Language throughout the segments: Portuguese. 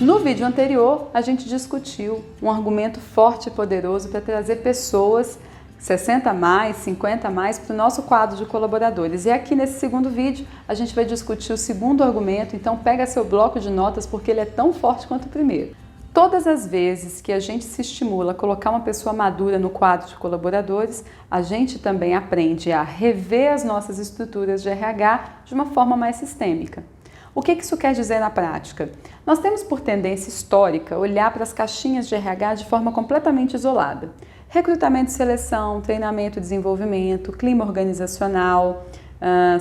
No vídeo anterior, a gente discutiu um argumento forte e poderoso para trazer pessoas 60 a mais, 50 a mais para o nosso quadro de colaboradores. E aqui nesse segundo vídeo, a gente vai discutir o segundo argumento, então pega seu bloco de notas porque ele é tão forte quanto o primeiro. Todas as vezes que a gente se estimula a colocar uma pessoa madura no quadro de colaboradores, a gente também aprende a rever as nossas estruturas de RH de uma forma mais sistêmica. O que isso quer dizer na prática? Nós temos por tendência histórica olhar para as caixinhas de RH de forma completamente isolada. Recrutamento e seleção, treinamento e desenvolvimento, clima organizacional,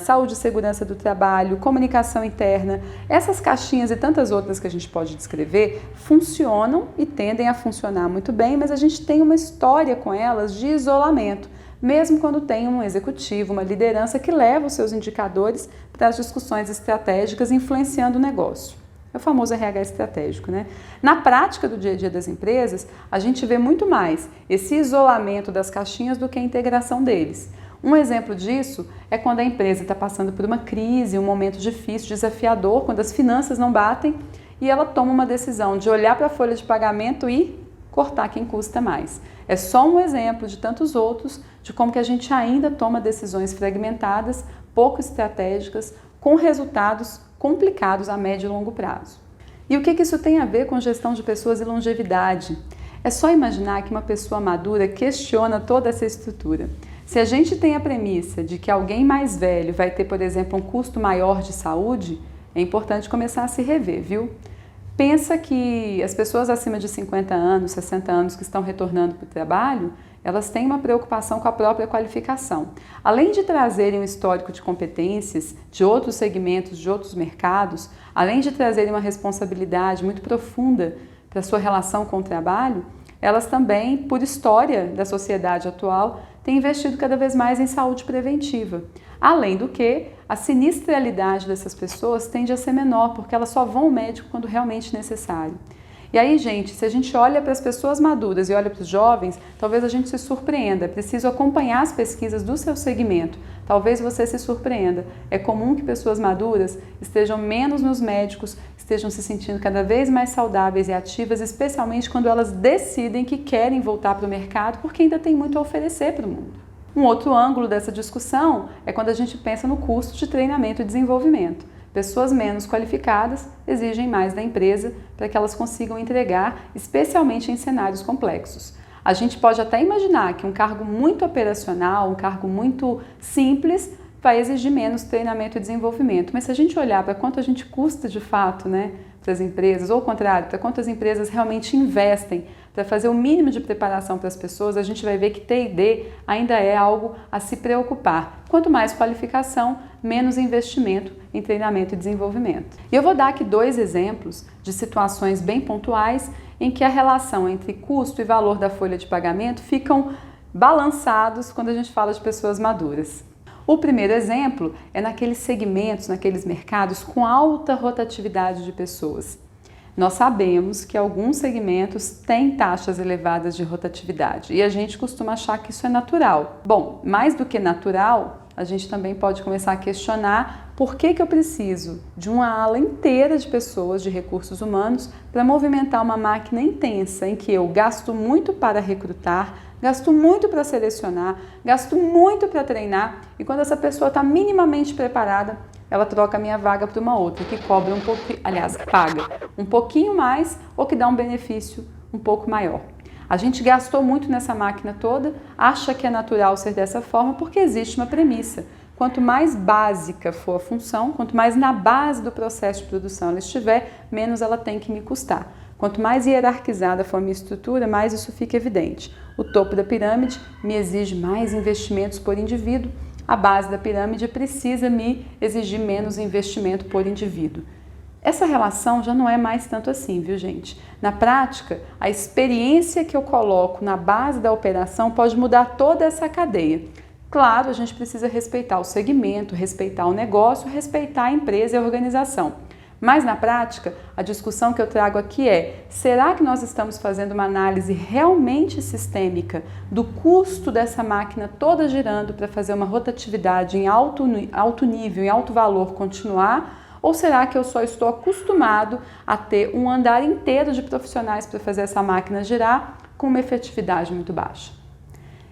saúde e segurança do trabalho, comunicação interna. Essas caixinhas e tantas outras que a gente pode descrever funcionam e tendem a funcionar muito bem, mas a gente tem uma história com elas de isolamento, mesmo quando tem um executivo, uma liderança que leva os seus indicadores para as discussões estratégicas influenciando o negócio. É o famoso RH estratégico, né? Na prática do dia a dia das empresas, a gente vê muito mais esse isolamento das caixinhas do que a integração deles. Um exemplo disso é quando a empresa está passando por uma crise, um momento difícil, desafiador, quando as finanças não batem e ela toma uma decisão de olhar para a folha de pagamento e cortar quem custa mais. É só um exemplo de tantos outros de como que a gente ainda toma decisões fragmentadas, pouco estratégicas, com resultados complicados a médio e longo prazo. E o que isso tem a ver com gestão de pessoas e longevidade? É só imaginar que uma pessoa madura questiona toda essa estrutura. Se a gente tem a premissa de que alguém mais velho vai ter, por exemplo, um custo maior de saúde, é importante começar a se rever, viu? Pensa que as pessoas acima de 50 anos, 60 anos que estão retornando para o trabalho, elas têm uma preocupação com a própria qualificação. Além de trazerem um histórico de competências de outros segmentos, de outros mercados, além de trazerem uma responsabilidade muito profunda para a sua relação com o trabalho, elas também, por história da sociedade atual, têm investido cada vez mais em saúde preventiva. Além do que, a sinistralidade dessas pessoas tende a ser menor, porque elas só vão ao médico quando realmente necessário. E aí, gente, se a gente olha para as pessoas maduras e olha para os jovens, talvez a gente se surpreenda. É preciso acompanhar as pesquisas do seu segmento. Talvez você se surpreenda. É comum que pessoas maduras estejam menos nos médicos, estejam se sentindo cada vez mais saudáveis e ativas, especialmente quando elas decidem que querem voltar para o mercado, porque ainda tem muito a oferecer para o mundo. Um outro ângulo dessa discussão é quando a gente pensa no custo de treinamento e desenvolvimento. Pessoas menos qualificadas exigem mais da empresa para que elas consigam entregar, especialmente em cenários complexos. A gente pode até imaginar que um cargo muito operacional, um cargo muito simples, vai exigir menos treinamento e desenvolvimento. Mas se a gente olhar para quanto a gente custa de fato, para as empresas, ou ao contrário, para quanto as empresas realmente investem para fazer o mínimo de preparação para as pessoas, a gente vai ver que T&D ainda é algo a se preocupar. Quanto mais qualificação, menos investimento em treinamento e desenvolvimento. E eu vou dar aqui 2 exemplos de situações bem pontuais em que a relação entre custo e valor da folha de pagamento ficam balançados quando a gente fala de pessoas maduras. O primeiro exemplo é naqueles segmentos, naqueles mercados com alta rotatividade de pessoas. Nós sabemos que alguns segmentos têm taxas elevadas de rotatividade e a gente costuma achar que isso é natural. Bom, mais do que natural, a gente também pode começar a questionar por que eu preciso de uma ala inteira de pessoas, de recursos humanos, para movimentar uma máquina intensa em que eu gasto muito para recrutar, gasto muito para selecionar, gasto muito para treinar e quando essa pessoa está minimamente preparada, ela troca a minha vaga para uma outra que cobra um pouquinho, aliás, paga um pouquinho mais ou que dá um benefício um pouco maior. A gente gastou muito nessa máquina toda, acha que é natural ser dessa forma porque existe uma premissa. Quanto mais básica for a função, quanto mais na base do processo de produção ela estiver, menos ela tem que me custar. Quanto mais hierarquizada for a minha estrutura, mais isso fica evidente. O topo da pirâmide me exige mais investimentos por indivíduo, a base da pirâmide precisa me exigir menos investimento por indivíduo. Essa relação já não é mais tanto assim, viu, gente? Na prática, a experiência que eu coloco na base da operação pode mudar toda essa cadeia. Claro, a gente precisa respeitar o segmento, respeitar o negócio, respeitar a empresa e a organização. Mas na prática, a discussão que eu trago aqui é: será que nós estamos fazendo uma análise realmente sistêmica do custo dessa máquina toda girando para fazer uma rotatividade em alto nível, em alto valor continuar? Ou será que eu só estou acostumado a ter um andar inteiro de profissionais para fazer essa máquina girar com uma efetividade muito baixa?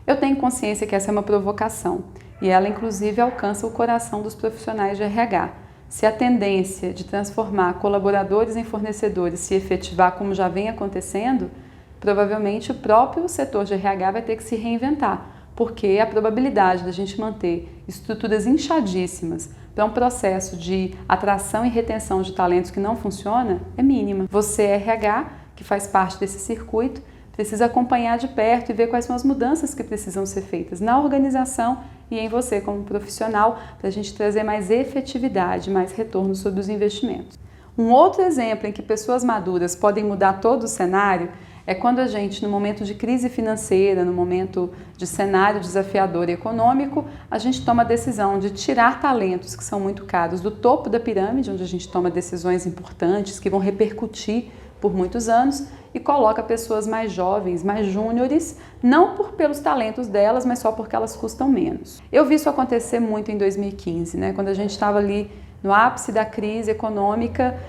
Eu tenho consciência que essa é uma provocação e ela inclusive alcança o coração dos profissionais de RH. Se a tendência de transformar colaboradores em fornecedores se efetivar como já vem acontecendo, provavelmente o próprio setor de RH vai ter que se reinventar, porque a probabilidade da gente manter estruturas inchadíssimas para um processo de atração e retenção de talentos que não funciona é mínima. Você, RH, que faz parte desse circuito, precisa acompanhar de perto e ver quais são as mudanças que precisam ser feitas na organização e em você como profissional para a gente trazer mais efetividade, mais retorno sobre os investimentos. Um outro exemplo em que pessoas maduras podem mudar todo o cenário é quando a gente, no momento de crise financeira, no momento de cenário desafiador e econômico, a gente toma a decisão de tirar talentos que são muito caros do topo da pirâmide, onde a gente toma decisões importantes que vão repercutir por muitos anos, e coloca pessoas mais jovens, mais júniores, não pelos talentos delas, mas só porque elas custam menos. Eu vi isso acontecer muito em 2015, né? Quando a gente estava ali no ápice da crise econômica,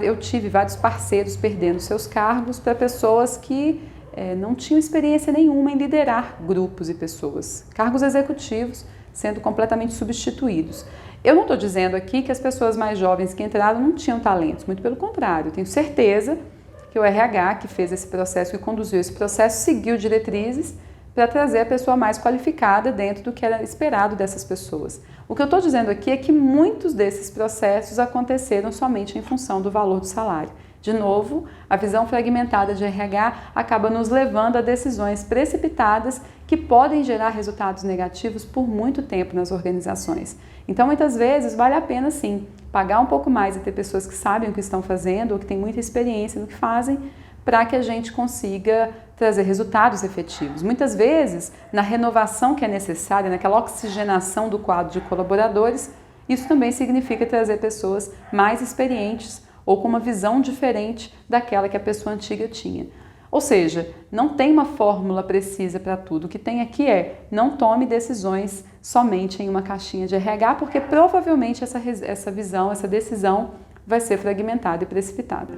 eu tive vários parceiros perdendo seus cargos para pessoas que não tinham experiência nenhuma em liderar grupos e pessoas, cargos executivos sendo completamente substituídos. Eu não estou dizendo aqui que as pessoas mais jovens que entraram não tinham talentos, muito pelo contrário, eu tenho certeza que o RH que fez esse processo, que conduziu esse processo, seguiu diretrizes para trazer a pessoa mais qualificada dentro do que era esperado dessas pessoas. O que eu estou dizendo aqui é que muitos desses processos aconteceram somente em função do valor do salário. De novo, a visão fragmentada de RH acaba nos levando a decisões precipitadas que podem gerar resultados negativos por muito tempo nas organizações. Então, muitas vezes, vale a pena sim pagar um pouco mais e ter pessoas que sabem o que estão fazendo ou que têm muita experiência no que fazem, para que a gente consiga trazer resultados efetivos. Muitas vezes, na renovação que é necessária, naquela oxigenação do quadro de colaboradores, isso também significa trazer pessoas mais experientes ou com uma visão diferente daquela que a pessoa antiga tinha. Ou seja, não tem uma fórmula precisa para tudo. O que tem aqui é, não tome decisões somente em uma caixinha de RH, porque provavelmente essa visão, essa decisão vai ser fragmentada e precipitada.